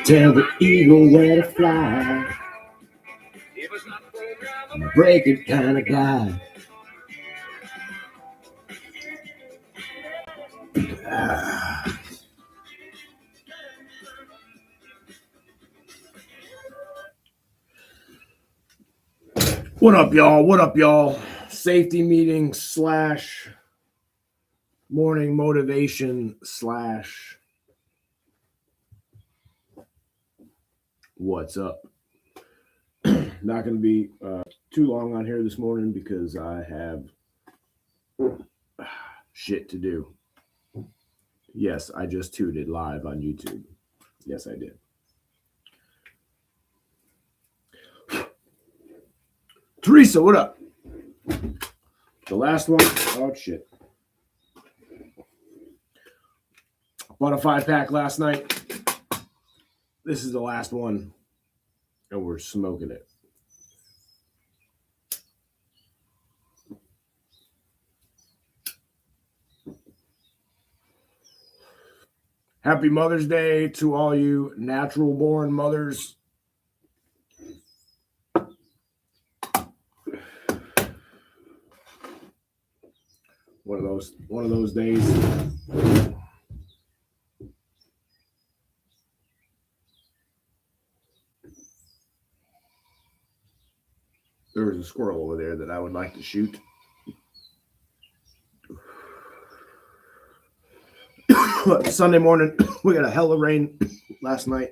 Tell the eagle where to fly. I'm a breaking kind of guy. What up, y'all? What up, y'all? Safety meeting / morning motivation / what's up? Not going to be too long on here this morning because I have shit to do. Yes, I just tooted live on YouTube. Yes, I did. Teresa, what up? The last one. Oh, shit. Bought a 5-pack last night. This is the last one. And we're smoking it. Happy Mother's Day to all you natural-born mothers. One of those days. There was a squirrel over there that I would like to shoot. Sunday morning, we got a hell of rain last night.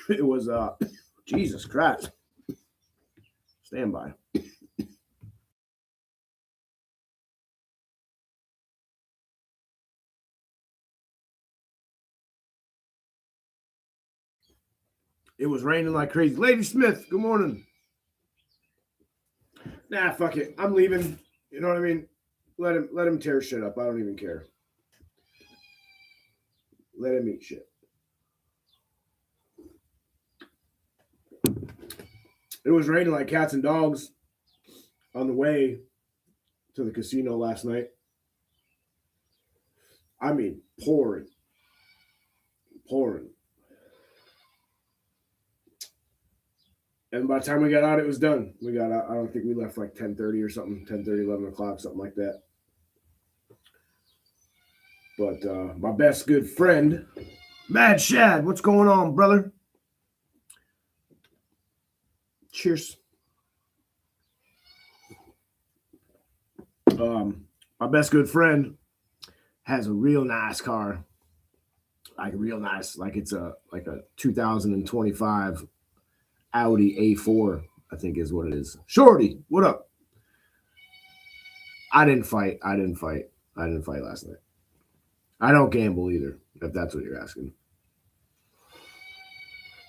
It was Jesus Christ. Stand by. It was raining like crazy. Lady Smith, good morning. Nah, fuck it. I'm leaving. You know what I mean? Let him tear shit up. I don't even care. Let him eat shit. It was raining like cats and dogs on the way to the casino last night. I mean, pouring. And by the time we got out, it was done. We got out, I don't think we left like 10:30 or something, 10:30, 11 o'clock, something like that. But my best good friend, Mad Shad, what's going on, brother? Cheers. My best good friend has a real nice car, like real nice, like it's a 2025 Audi A4, I think is what it is. Shorty, what up? I didn't fight last night. I don't gamble either, if that's what you're asking.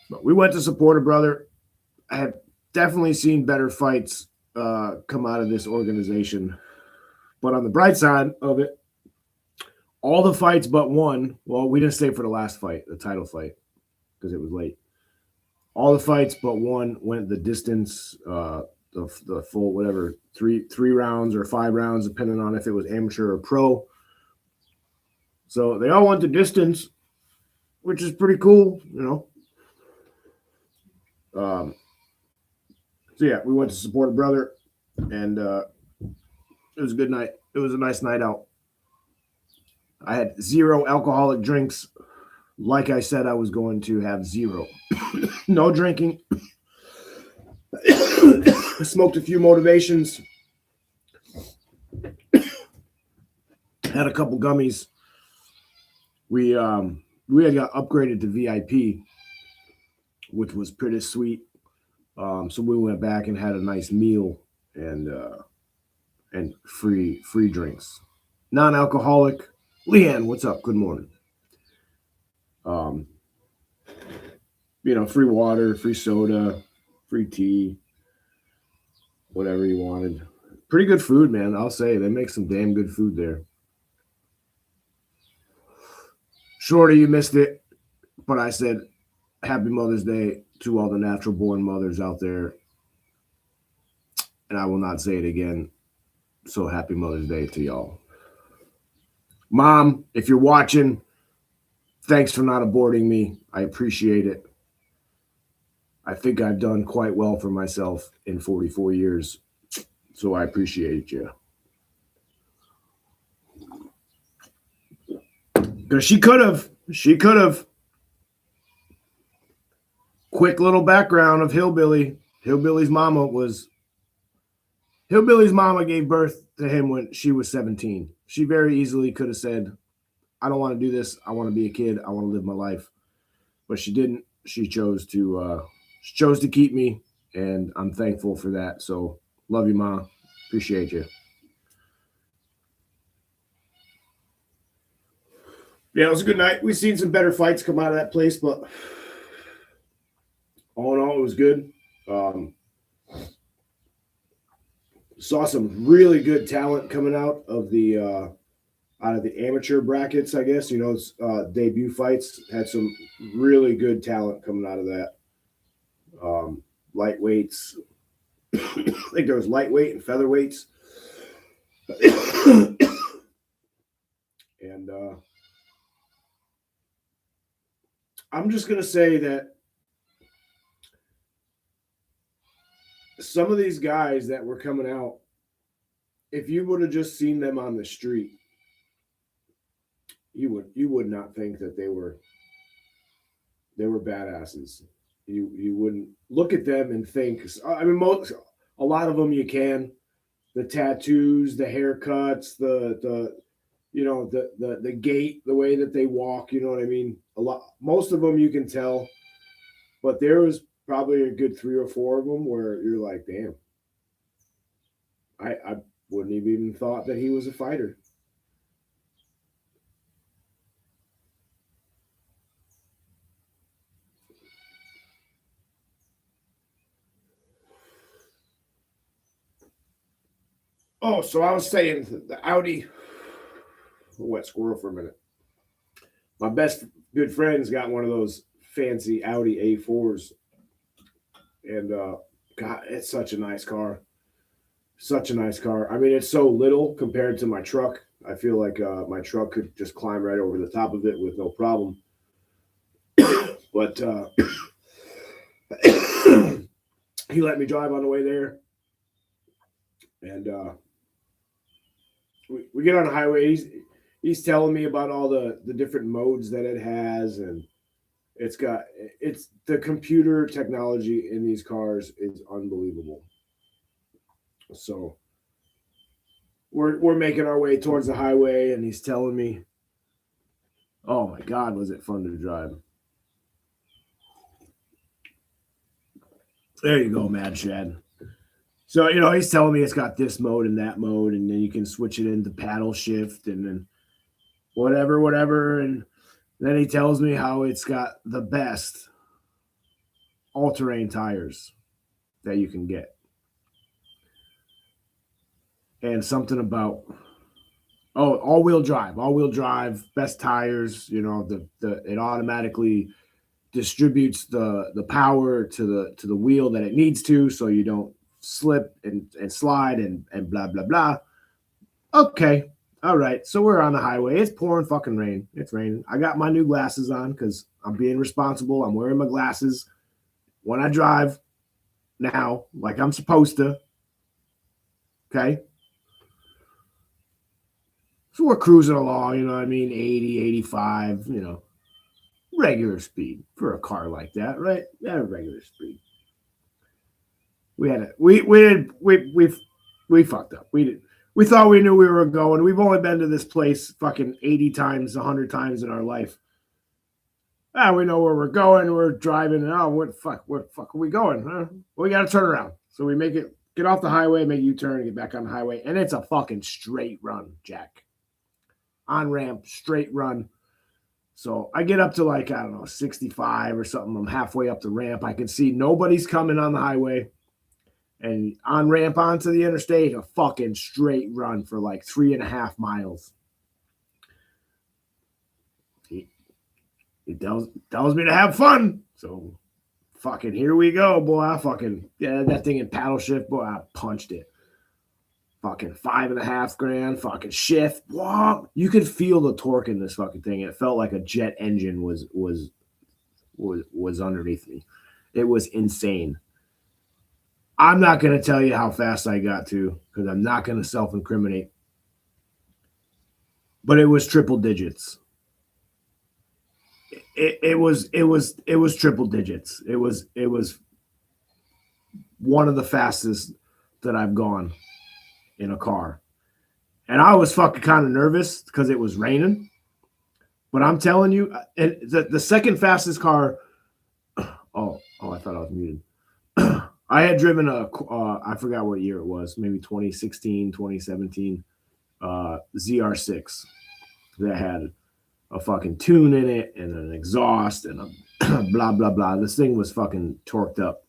But we went to support a brother. I have definitely seen better fights come out of this organization. But on the bright side of it, all the fights but one, well, we didn't stay for the last fight, the title fight, because it was late. All the fights but one went the distance, the full whatever, three rounds or 5 rounds, depending on if it was amateur or pro. So they all went the distance, which is pretty cool, you know. So yeah, we went to support a brother, and it was a good night. It was a nice night out. I had 0 alcoholic drinks. Like I said, I was going to have 0. No drinking. Smoked a few motivations. Had a couple gummies. We had got upgraded to VIP, which was pretty sweet. So we went back and had a nice meal and free drinks. Non-alcoholic. Leanne, what's up? Good morning. Free water, free soda, free tea, whatever you wanted. Pretty good food, man. I'll say they make some damn good food there. Shorty, you missed it, but I said Happy Mother's Day to all the natural-born mothers out there, and I will not say it again. So Happy Mother's Day to y'all. Mom, if you're watching, thanks for not aborting me. I appreciate it. I think I've done quite well for myself in 44 years. So I appreciate you. Because she could have. Quick little background of Hillbilly. Hillbilly's mama gave birth to him when she was 17. She very easily could have said, I don't want to do this. I want to be a kid. I want to live my life. But she didn't. She chose to keep me, and I'm thankful for that. So love you, Ma. Appreciate you. Yeah, it was a good night. We've seen some better fights come out of that place, but all in all, it was good. Saw some really good talent coming out of the amateur brackets. I guess debut fights had some really good talent coming out of that. Lightweights. I think there was lightweight and featherweights. And I'm just going to say that some of these guys that were coming out, if you would have just seen them on the street, you would not think that they were badasses. You wouldn't look at them and think. I mean, a lot of them you can. The tattoos, the haircuts, the gait, the way that they walk. You know what I mean? Most of them you can tell, but there was probably a good 3 or 4 of them where you're like, damn. I wouldn't have even thought that he was a fighter. Oh, so I was saying the Audi. Wet squirrel for a minute. My best good friend's got one of those fancy Audi A4s. And God, it's such a nice car. Such a nice car. I mean, it's so little compared to my truck. I feel like my truck could just climb right over the top of it with no problem. But he let me drive on the way there. And we get on the highway. He's telling me about all the different modes that it has, and it's the computer technology in these cars is unbelievable. So we're making our way towards the highway, and he's telling me, oh my God, was it fun to drive. There you go, Mad Shad. So, he's telling me it's got this mode and that mode, and then you can switch it into paddle shift and then whatever. And then he tells me how it's got the best all-terrain tires that you can get. And something about, all-wheel drive, best tires, it automatically distributes the power to the wheel that it needs to, so you don't slip and slide and blah blah blah. Okay, all right. So we're on the highway. It's pouring fucking rain. It's raining. I got my new glasses on because I'm being responsible. I'm wearing my glasses when I drive now, like I'm supposed to. Okay. So we're cruising along, 80, 85, regular speed for a car like that, right? Yeah, regular speed. We fucked up. We thought we knew we were going. We've only been to this place fucking 80 times, 100 times in our life. We know where we're going. We're driving, and where the fuck are we going? Huh? Well, we got to turn around. So we get off the highway, make a U-turn, and get back on the highway, and it's a fucking straight run, Jack. On ramp, straight run. So I get up to 65 or something. I'm halfway up the ramp. I can see nobody's coming on the highway. And on ramp onto the interstate, a fucking straight run for 3.5 miles. He tells me to have fun. So fucking here we go, boy. I fucking that thing in paddle shift, boy. I punched it. fucking $5.5 grand, fucking shift. Whoa. You could feel the torque in this fucking thing. It felt like a jet engine was underneath me. It was insane. I'm not going to tell you how fast I got to because I'm not going to self-incriminate. But it was triple digits. It was triple digits. It was one of the fastest that I've gone in a car. And I was fucking kind of nervous because it was raining. But I'm telling you, and the second fastest car. Oh, I thought I was muted. I had driven I forgot what year it was, maybe 2016, 2017, ZR6 that had a fucking tune in it and an exhaust and a blah, blah, blah. This thing was fucking torqued up.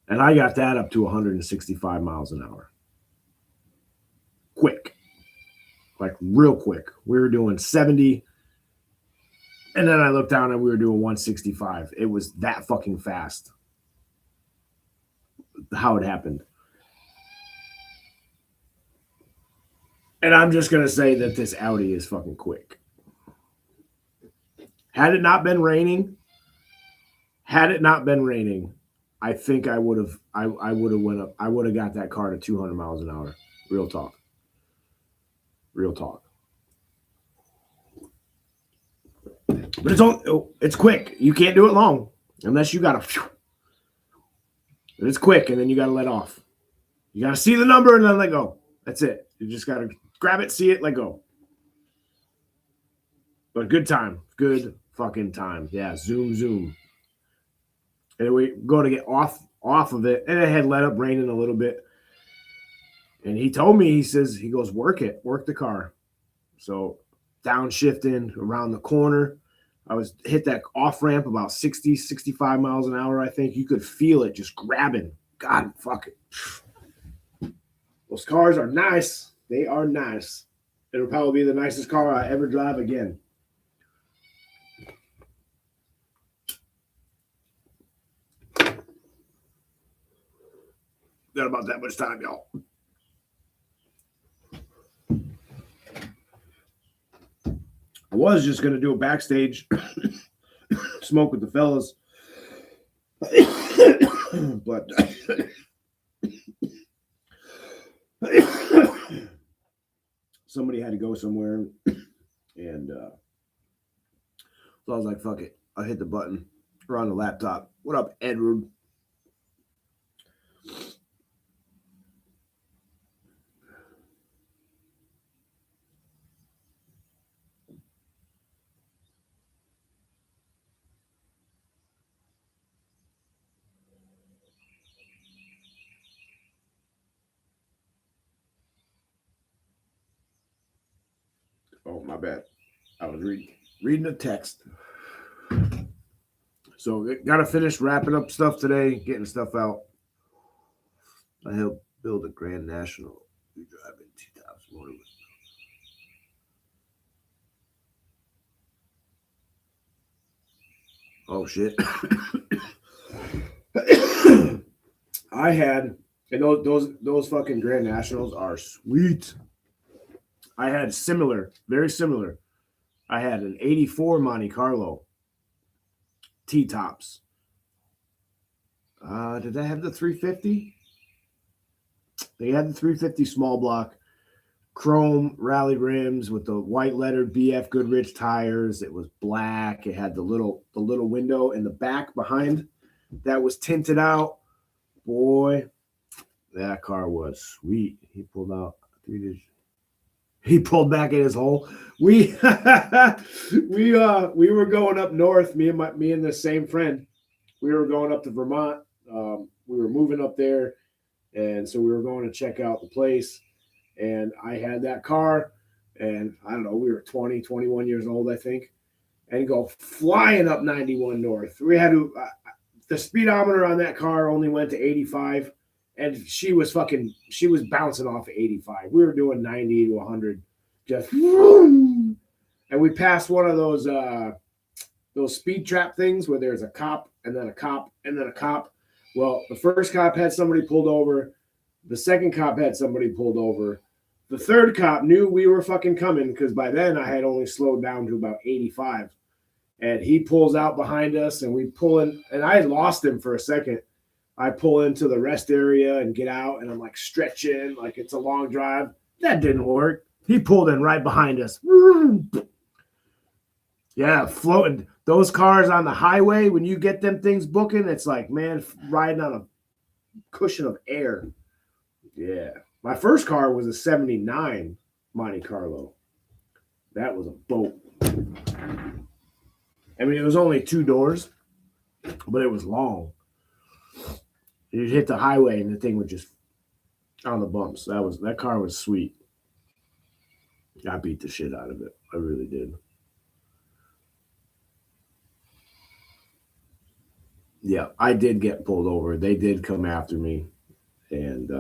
And I got that up to 165 miles an hour. Quick. Like real quick. We were doing 70. And then I looked down and we were doing 165. It was that fucking fast. How it happened. And I'm just going to say that this Audi is fucking quick. Had it not been raining, I think I would have went up. I would have got that car to 200 miles an hour. Real talk. But it's quick. You can't do it long unless you got to. It's quick, and then you got to let off. You got to see the number and then let go. That's it. You just got to grab it, see it, let go. But good time. Good fucking time. Yeah, zoom. And we go to get off of it, and it had let up raining a little bit. And he told me, he goes, work the car. So downshifting around the corner. I hit that off ramp about 60, 65 miles an hour, I think. You could feel it just grabbing. God, fuck it. Those cars are nice. They are nice. It'll probably be the nicest car I ever drive again. Got about that much time, y'all. I was just going to do a backstage smoke with the fellas. But somebody had to go somewhere. And so I was like, fuck it. I'll hit the button. We're on the laptop. What up, Edward? Oh, my bad. I was reading a text. So got to finish wrapping up stuff today, getting stuff out. I helped build a Grand National. We drive in 2001. Oh shit! I had, and those fucking Grand Nationals are sweet. I had very similar. I had an 84 Monte Carlo T-tops. Did they have the 350? They had the 350 small block, chrome rally rims with the white lettered BF Goodrich tires. It was black. It had the little window in the back behind that was tinted out. Boy, that car was sweet. He pulled out 3 digits. He pulled back in his hole. We were going up north. Me and the same friend. We were going up to Vermont. We were moving up there, and so we were going to check out the place. And I had that car, and I don't know. We were 20, 21 years old, I think, and go flying up 91 north. We had to. The speedometer on that car only went to 85. And she was bouncing off of 85. We were doing 90 to 100. Just, and we passed one of those speed trap things where there's a cop and then a cop and then a cop. Well, the first cop had somebody pulled over. The second cop had somebody pulled over. The third cop knew we were fucking coming because by then I had only slowed down to about 85. And he pulls out behind us and we pull in. And I had lost him for a second. I pull into the rest area and get out and I'm like stretching like it's a long drive. That didn't work. He pulled in right behind us. Yeah, floating. Those cars on the highway, when you get them things booking, it's like, man, riding on a cushion of air. Yeah. My first car was a 79 Monte Carlo. That was a boat. I mean, it was only 2 doors, but it was long. You'd hit the highway and the thing would just on the bumps. That car was sweet. I beat the shit out of it. I really did. Yeah, I did get pulled over. They did come after me. And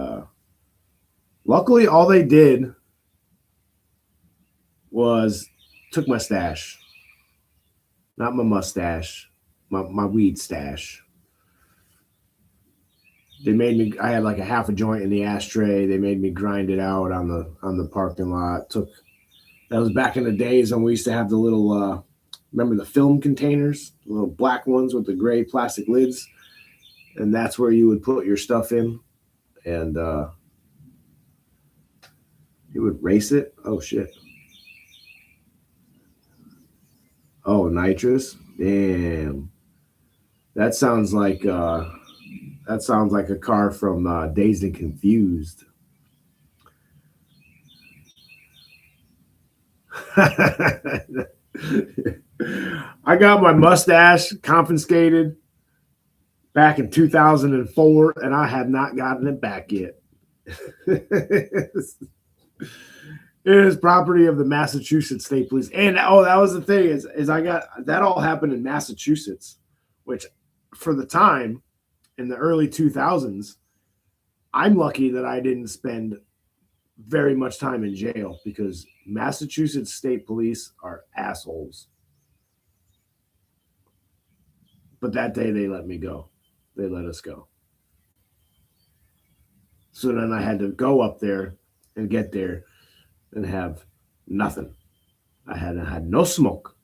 luckily, all they did was took my stash. Not my mustache, my weed stash. They made me. I had like a half a joint in the ashtray. They made me grind it out on the parking lot. That was back in the days when we used to have the little. Remember the film containers, the little black ones with the gray plastic lids, and that's where you would put your stuff in, and you would race it. Oh shit! Oh, nitrous. Damn, that sounds like a car from Dazed and Confused. I got my mustache confiscated back in 2004, and I have not gotten it back yet. It is property of the Massachusetts State Police. And that was the thing is I got that all happened in Massachusetts, which for the time in the early 2000s, I'm lucky that I didn't spend very much time in jail because Massachusetts State Police are assholes. But that day they let me go. They let us go. So then I had to go up there and get there and have nothing. I had no smoke.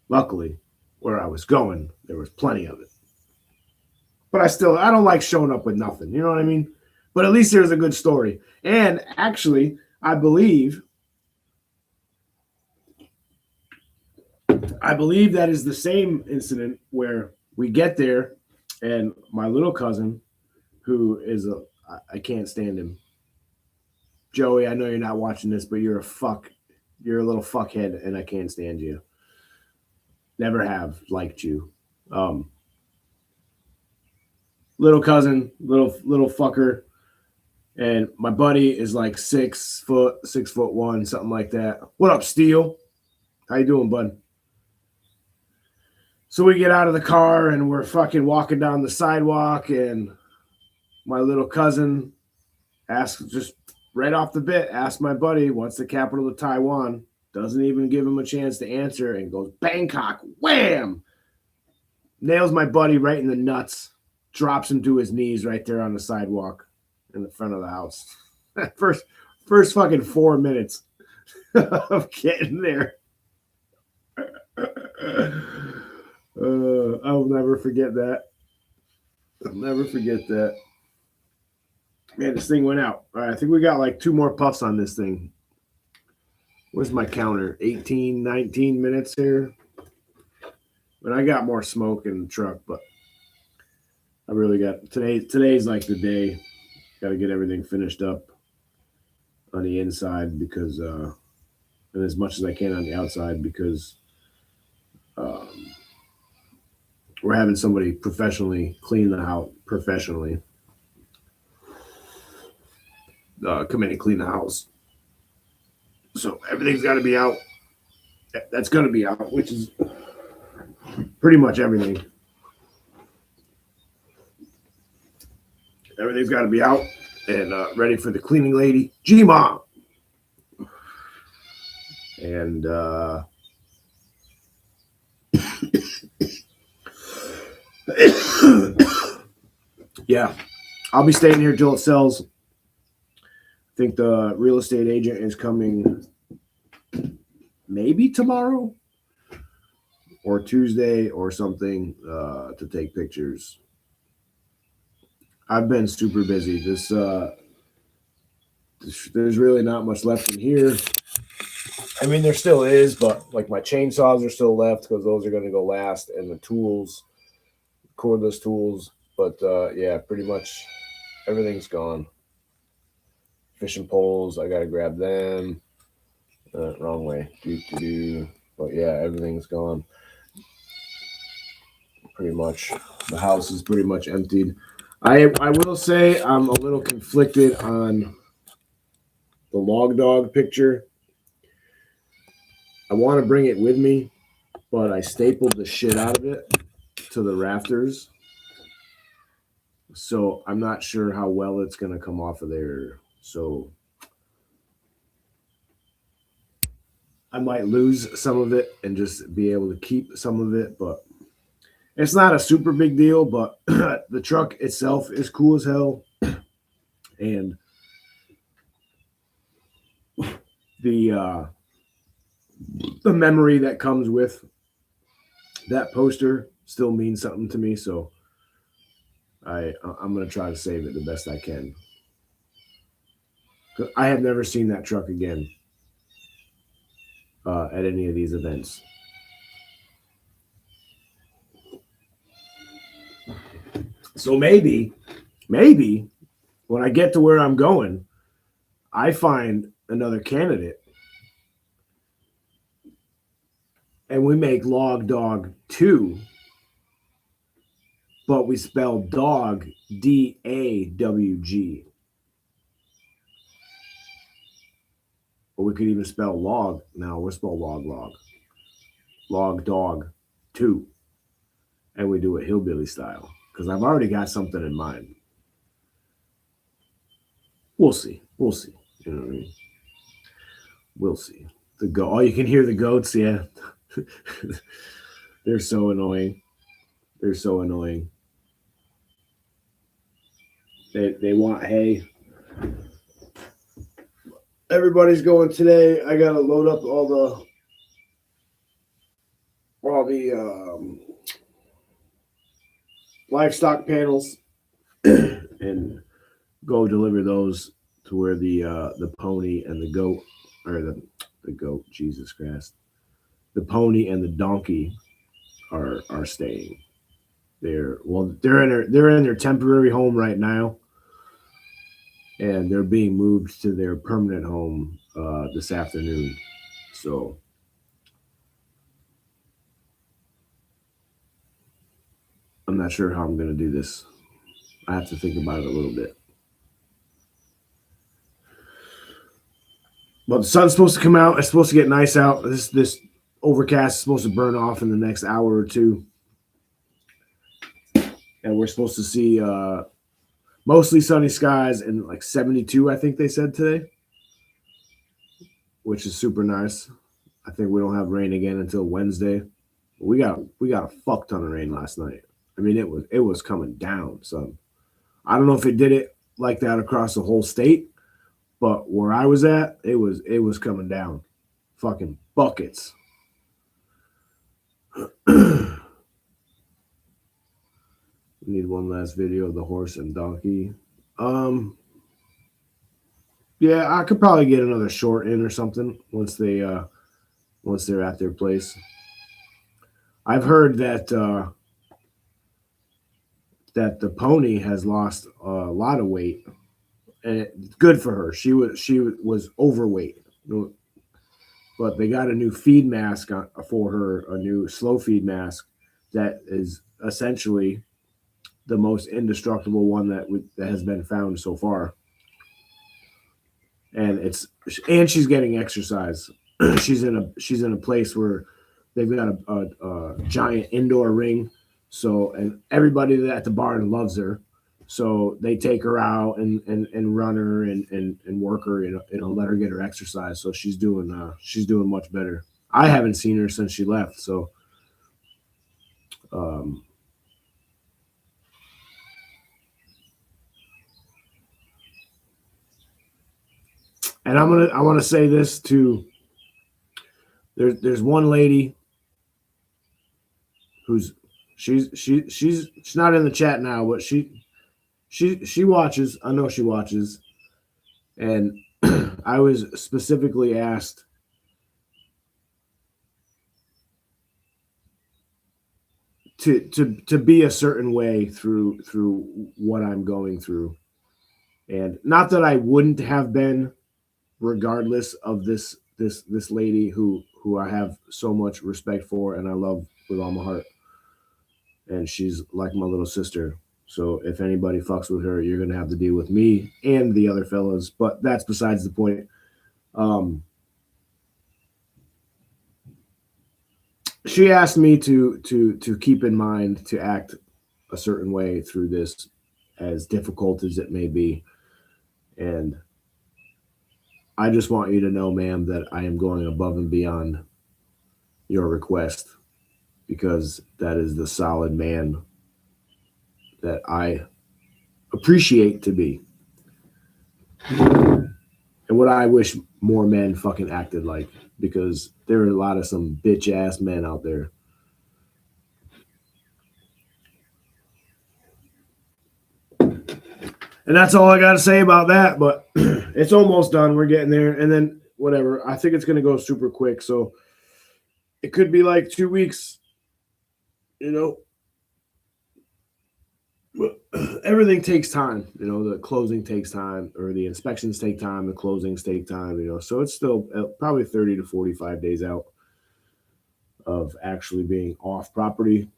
Luckily, where I was going, there was plenty of it. But I don't like showing up with nothing. You know what I mean? But at least there's a good story. And actually, I believe that is the same incident where we get there and my little cousin, who is I can't stand him. Joey, I know you're not watching this, but you're a fuck. You're a little fuckhead and I can't stand you. Never have liked you. Little cousin, little fucker. And my buddy is like 6 foot, 6'1", something like that. What up, Steele? How you doing, bud? So we get out of the car and we're fucking walking down the sidewalk, and my little cousin asks, just right off the bit, asks my buddy, what's the capital of Taiwan? Doesn't even give him a chance to answer and goes, Bangkok, wham! Nails my buddy right in the nuts, drops him to his knees right there on the sidewalk in the front of the house. first fucking 4 minutes of getting there. I'll never forget that. I'll never forget that. Man, this thing went out. All right, I think we got like 2 more puffs on this thing. Where's my counter? 18, 19 minutes here. But I got more smoke in the truck, but I really got today's like the day. Got to get everything finished up on the inside because and as much as I can on the outside because we're having somebody professionally clean the house come in and clean the house. So everything's got to be out. That's going to be out, which is pretty much everything. Everything's got to be out and ready for the cleaning lady, G-Ma. And yeah, I'll be staying here till it sells. I think the real estate agent is coming maybe tomorrow or Tuesday or something to take pictures. I've been super busy. There's really not much left in here. I mean, there still is, but like my chainsaws are still left because those are going to go last, and the tools, cordless tools. But yeah, pretty much everything's gone. Fishing poles, I got to grab them. Wrong way. But yeah, everything's gone. Pretty much. The house is pretty much emptied. I will say I'm a little conflicted on the log dog picture. I want to bring it with me, but I stapled the shit out of it to the rafters. So I'm not sure how well it's going to come off of there. So I might lose some of it and just be able to keep some of it, but it's not a super big deal. But the truck itself is cool as hell. And the memory that comes with that poster still means something to me. So I'm going to try to save it the best I can. I have never seen that truck again at any of these events. So maybe when I get to where I'm going, I find another candidate and we make Log Dog 2, but we spell dog DAWG. Or we could even spell log. No, we'll spell log. Log Dog 2. And we do it hillbilly style. Because I've already got something in mind. We'll see. You know what I mean? We'll see. Oh, you can hear the goats, yeah. They're so annoying. They want hay. Everybody's going today. I gotta load up all the livestock panels and go deliver those to where the pony and the goat, or the goat, Jesus Christ, the pony and the donkey are staying. They're in their temporary home right now, and they're being moved to their permanent home this afternoon. So I'm not sure how I'm going to do this. I have to think about it a little bit. But the sun's supposed to come out. It's supposed to get nice out. This overcast is supposed to burn off in the next hour or two. And we're supposed to see mostly sunny skies and like 72, I think they said today, which is super nice. I think we don't have rain again until Wednesday. We got a fuck ton of rain last night. I mean, it was coming down. So I don't know if it did it like that across the whole state, but where I was at, it was coming down, fucking buckets. We need one last video of the horse and donkey. Yeah, I could probably get another short in or something once they're at their place. I've heard that the pony has lost a lot of weight, and it's good for her. She was overweight, but they got a new feed mask for her, a new slow feed mask that is essentially the most indestructible one that has been found so far. And she's getting exercise. she's in a place where they've got a giant indoor ring. So, and everybody at the barn loves her. So they take her out and run her and work her, let her get her exercise. So she's doing much better. I haven't seen her since she left. So, And I want to say this to there's one lady who's she's not in the chat now, but she watches. I know she watches, and I was specifically asked to be a certain way through what I'm going through, and not that I wouldn't have been, regardless of this lady who I have so much respect for and I love with all my heart, and she's like my little sister. So if anybody fucks with her, you're gonna have to deal with me and the other fellas. But that's besides the point. She asked me to keep in mind to act a certain way through this, as difficult as it may be, and I just want you to know, ma'am, that I am going above and beyond your request, because that is the solid man that I appreciate to be, and what I wish more men fucking acted like, because there are a lot of some bitch ass men out there. And that's all I got to say about that. But it's almost done. We're getting there. And then whatever. I think it's going to go super quick. So it could be like 2 weeks, you know. But everything takes time. You know, the closing takes time, or the inspections take time. The closings take time, you know. So it's still probably 30 to 45 days out of actually being off property.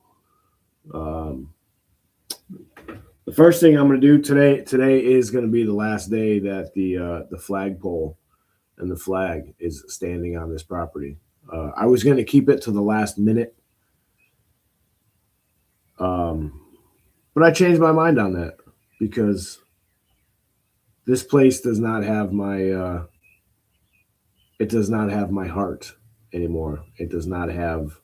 The first thing I'm going to do today is going to be the last day that the flagpole and the flag is standing on this property. I was going to keep it to the last minute, but I changed my mind on that, because this place does not have my it does not have my heart anymore. It does not have.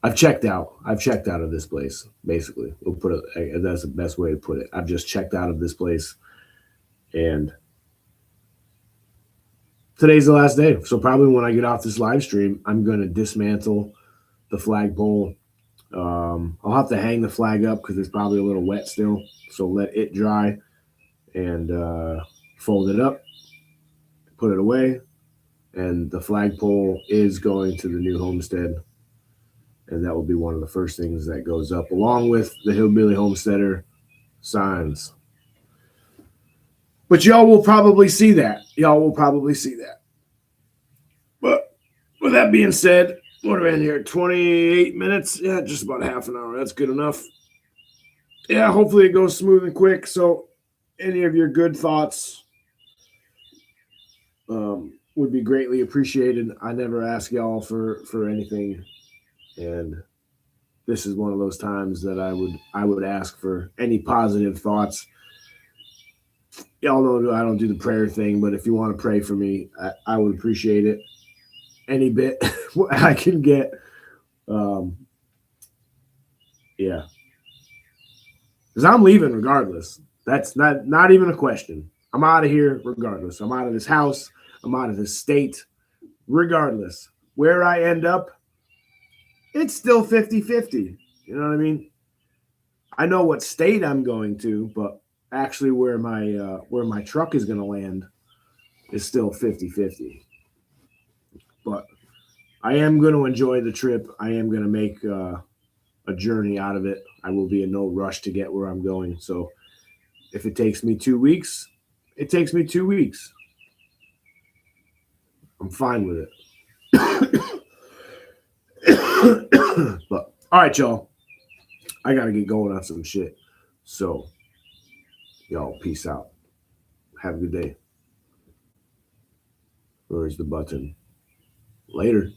I've checked out. I've checked out of this place, basically. We'll put it. That's the best way to put it. I've just checked out of this place, and today's the last day. So probably when I get off this live stream, I'm going to dismantle the flagpole. I'll have to hang the flag up because it's probably a little wet still. So let it dry and fold it up, put it away, and the flagpole is going to the new homestead. And that will be one of the first things that goes up, along with the Hillbilly Homesteader signs. But y'all will probably see that. But with that being said, what are we in here? 28 minutes? Yeah, just about half an hour. That's good enough. Yeah, hopefully it goes smooth and quick. So any of your good thoughts would be greatly appreciated. I never ask y'all for anything. And this is one of those times that I would ask for any positive thoughts. Y'all know I don't do the prayer thing, but if you want to pray for me, I would appreciate it any bit I can get. Yeah, because I'm leaving regardless. That's not even a question. I'm out of here regardless. I'm out of this house. I'm out of this state regardless. Where I end up, it's still 50-50. You know what I mean? I know what state I'm going to, but actually where my truck is going to land is still 50-50. But I am going to enjoy the trip. I am going to make a journey out of it. I will be in no rush to get where I'm going. So if it takes me 2 weeks, it takes me 2 weeks. I'm fine with it. But all right, y'all. I gotta get going on some shit. So y'all, peace out. Have a good day. Where's the button? Later.